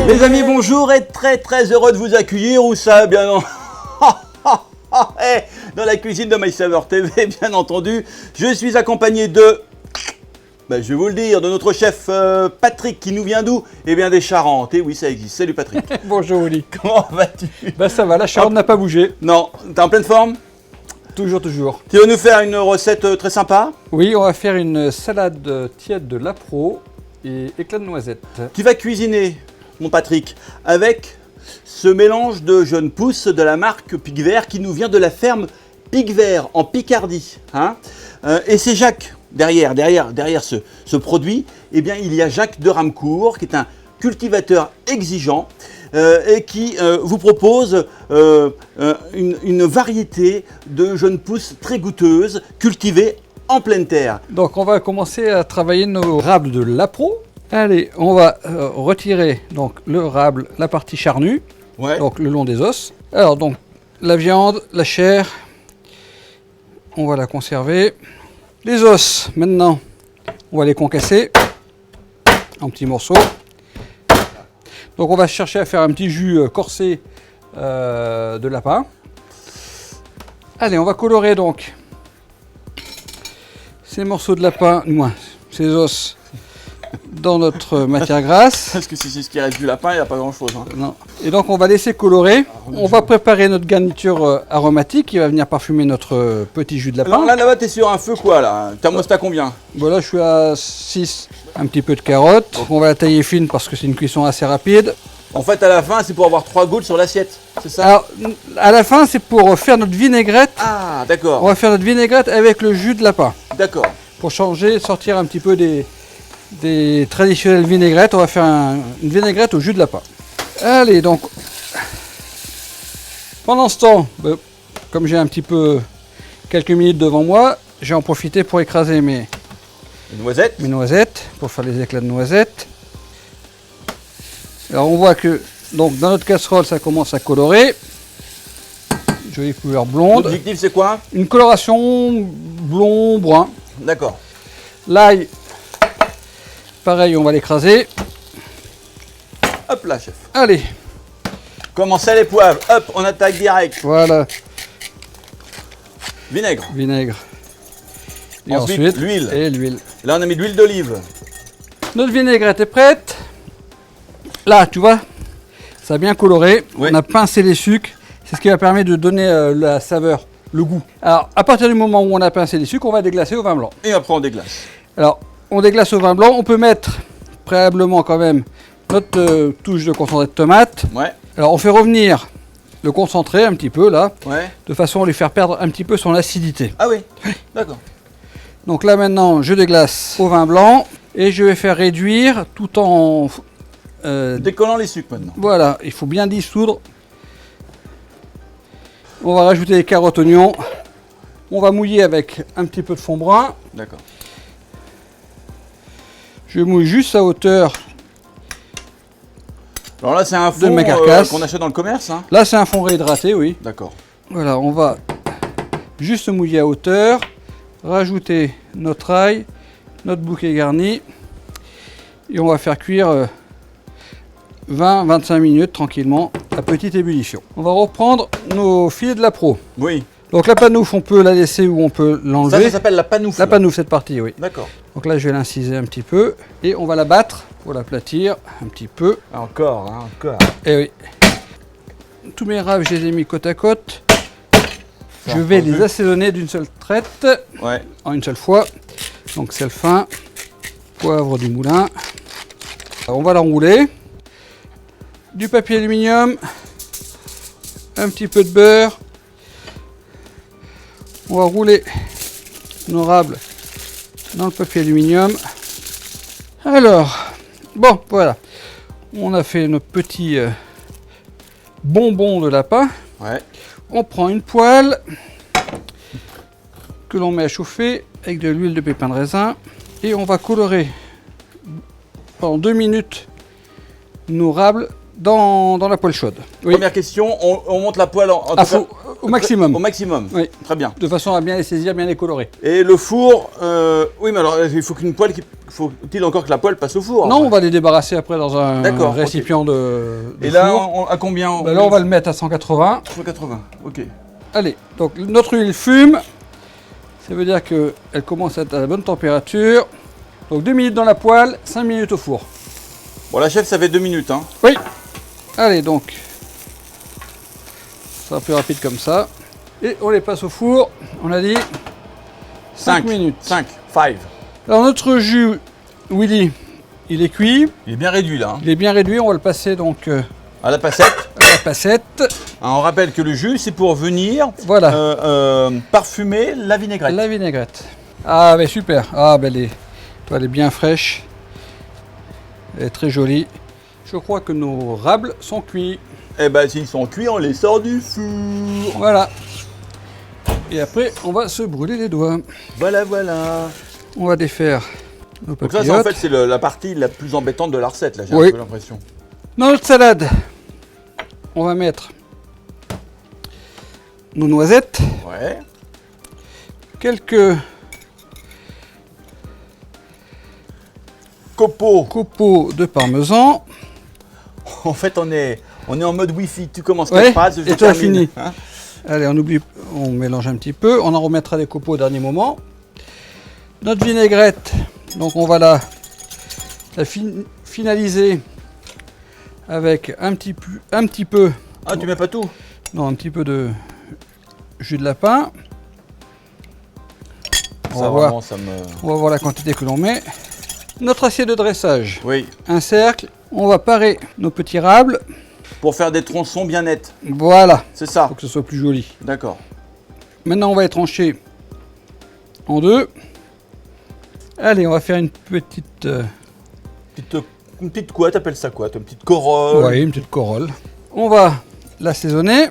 Les amis, bonjour et très heureux de vous accueillir. Où ça, bien non dans la cuisine de MySaver TV, bien entendu. Je suis accompagné de, je vais vous le dire, de notre chef Patrick, qui nous vient d'où? Eh bien des Charentes. Et oui, ça existe. Salut Patrick. Bonjour Oli. Comment vas-tu? Ça va, la Charente n'a pas bougé. Non, t'es en pleine forme? Toujours. Tu vas nous faire une recette très sympa? Oui, on va faire une salade tiède de lapro et éclat de noisettes. Tu vas cuisiner, mon Patrick, avec ce mélange de jeunes pousses de la marque Pic Vert qui nous vient de la ferme Pic Vert en Picardie. Hein, et c'est Jacques, derrière ce produit, eh bien, il y a Jacques de Ramcourt qui est un cultivateur exigeant et qui vous propose une variété de jeunes pousses très goûteuses cultivées en pleine terre. Donc on va commencer à travailler nos rables de lapro. Allez, on va retirer donc le rable, la partie charnue, Ouais. donc le long des os. Alors donc la viande, la chair, on va la conserver. Les os, maintenant, on va les concasser en petits morceaux. Donc on va chercher à faire un petit jus corsé de lapin. Allez, on va colorer donc ces morceaux de lapin, ces os, dans notre matière grasse. Parce que si c'est ce qui reste du lapin, il n'y a pas grand-chose. Hein. Non. Et donc on va laisser colorer. On va préparer notre garniture aromatique qui va venir parfumer notre petit jus de lapin. Alors là-bas, tu es sur un feu quoi là? Thermostat combien? Voilà, je suis à 6. Un petit peu de carotte. Donc on va la tailler fine parce que c'est une cuisson assez rapide. En fait, à la fin, c'est pour avoir 3 gouttes sur l'assiette, c'est ça? Alors, à la fin, c'est pour faire notre vinaigrette. Ah, On d'accord, va faire notre vinaigrette avec le jus de lapin. d'accord. Pour changer, sortir un petit peu des traditionnelles vinaigrettes, on va faire une vinaigrette au jus de lapin. Allez, donc, pendant ce temps, comme j'ai un petit peu quelques minutes devant moi, je vais en profiter pour écraser mes Une noisettes, pour faire les éclats de noisettes. Alors on voit que donc dans notre casserole ça commence à colorer. Jolie couleur blonde. L'objectif, c'est quoi? Une coloration blond-brun. D'accord. L'ail, pareil, on va l'écraser. Hop là, chef. Allez, Comment ça, les poivres? Hop, on attaque direct. voilà, Vinaigre. vinaigre. Et Ensuite, l'huile. Et l'huile. Là, on a mis de l'huile d'olive. Notre vinaigrette est prête. Là, tu vois, ça a bien coloré. Oui. On a pincé les sucres. C'est ce qui va permettre de donner la saveur, le goût. Alors, à partir du moment où on a pincé les sucres, on va déglacer au vin blanc. Et après, on déglace. Alors, on déglace au vin blanc. On peut mettre préalablement quand même notre touche de concentré de tomate. Ouais, Alors, on fait revenir le concentré un petit peu là, ouais. de façon à lui faire perdre un petit peu son acidité. Ah oui, d'accord. Donc là maintenant, je déglace au vin blanc et je vais faire réduire tout en... Décollant les sucres maintenant. voilà, il faut bien dissoudre. On va rajouter les carottes, oignons. On va mouiller avec un petit peu de fond brun. D'accord. Je mouille juste à hauteur. Alors là, c'est un De fond ma carcasse. qu'on achète dans le commerce, hein? Là, c'est un fond réhydraté, oui. D'accord. Voilà, on va juste mouiller à hauteur. Rajouter notre ail, notre bouquet garni. Et on va faire cuire 20-25 minutes tranquillement à petite ébullition. On va reprendre nos filets de lapro. Oui. Donc la panoufle, on peut la laisser ou on peut l'enlever. Ça s'appelle la panoufle. La panoufle, cette partie, oui. D'accord. Donc là, je vais l'inciser un petit peu et on va la battre pour l'aplatir un petit peu. Encore, hein, encore. Et oui. Tous mes raves, je les ai mis côte à côte. Ça Je vais entendu. les assaisonner d'une seule traite, Ouais. en une seule fois. Donc sel fin, poivre du moulin. Alors, on va l'enrouler. Du papier aluminium, un petit peu de beurre. On va rouler nos rables dans le papier aluminium. Alors, bon, voilà. On a fait nos petits bonbons de lapin. Ouais. On prend une poêle que l'on met à chauffer avec de l'huile de pépin de raisin et on va colorer pendant 2 minutes nos rables dans la poêle chaude. Oui. Première question, on monte la poêle Au maximum. Au maximum. Oui. Très bien. De façon à bien les saisir, bien les colorer. Et le four, oui, mais alors il faut qu'une poêle, faut-il encore que la poêle passe au four? Non, on va les débarrasser après dans un récipient de Et là, four. à combien? Ben là, on va le mettre à 180. 180, ok. Allez, donc notre huile fume. Ça veut dire qu'elle commence à être à la bonne température. Donc 2 minutes dans la poêle, 5 minutes au four. Bon, la chef, ça fait 2 minutes, hein. Oui. Allez, donc. Ça sera plus rapide comme ça. Et on les passe au four. On a dit 5 minutes. 5, 5. Alors notre jus, Willy, il est cuit. Il est bien réduit, là. Hein. Il est bien réduit. On va le passer donc À la passette. à la passette. Hein, on rappelle que le jus, c'est pour venir parfumer la vinaigrette. La vinaigrette. Ah, ben super. Ah, ben elle est bien fraîche. Elle est très jolie. Je crois que nos rables sont cuits. Eh ben, s'ils sont cuits, on les sort du four. Voilà. Et après, on va se brûler les doigts. Voilà, voilà. On va défaire nos Donc papillotes. ça, en fait, c'est la partie la plus embêtante de la recette, là, j'ai Oui. un peu l'impression. Dans notre salade, on va mettre nos noisettes, Ouais. quelques copeaux de parmesan. En fait, on est en mode Wi-Fi. Tu commences Ouais, quelque phrase, je et toi, termine. fini. Hein. Allez, on mélange un petit peu. On en remettra des copeaux au dernier moment. Notre vinaigrette, donc on va la finaliser avec un petit peu. Ah, tu mets pas tout? Non, un petit peu de jus de lapin. On va voir la quantité que l'on met. Notre assiette de dressage. Oui. Un cercle. On va parer nos petits rables. Pour faire des tronçons bien nets. Voilà. C'est ça. Pour que ce soit plus joli. D'accord. Maintenant, on va les trancher en deux. Allez, on va faire une petite... Une petite quoi? T'appelles ça quoi? Une petite corolle? Oui, une petite corolle. On va l'assaisonner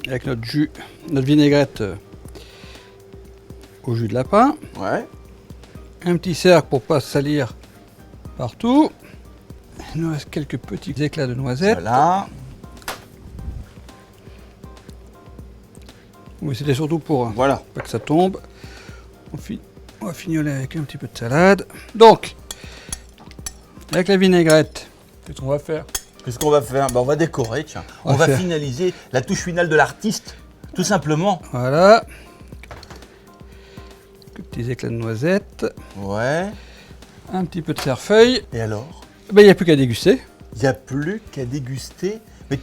avec notre jus, notre vinaigrette au jus de lapin. Ouais. Un petit cercle pour pas salir partout. Il nous reste quelques petits éclats de noisettes. Voilà. Oui, c'était surtout pour Voilà. pas que ça tombe. On va fignoler avec un petit peu de salade. Donc, avec la vinaigrette, qu'est-ce qu'on va faire? Qu'est-ce qu'on va faire? On va décorer, tiens. On va finaliser la touche finale de l'artiste, tout simplement. Voilà. Quelques petits éclats de noisettes. Ouais. Un petit peu de cerfeuil. Et alors? Ben, il n'y a plus qu'à déguster. Il n'y a plus qu'à déguster. Mais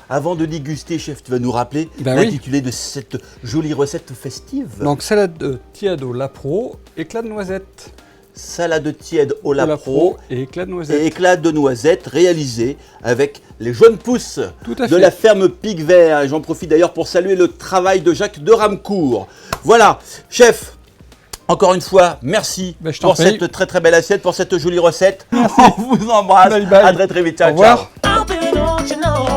avant de déguster, chef, tu vas nous rappeler Ben l'intitulé de cette jolie recette festive. Donc, salade tiède au lapro, éclat de noisettes. Salade tiède au lapro et éclat de noisettes. et éclat de noisettes réalisé avec les jeunes pousses Tout à de fait. la ferme Pic Vert. Et j'en profite d'ailleurs pour saluer le travail de Jacques de Ramcourt. Voilà, chef. Encore une fois, merci Ben, je t'en pour prie. cette très très belle assiette, pour cette jolie recette. On vous embrasse. Bye bye. À très très vite. Ciao, Au revoir. ciao. I've been on, you know.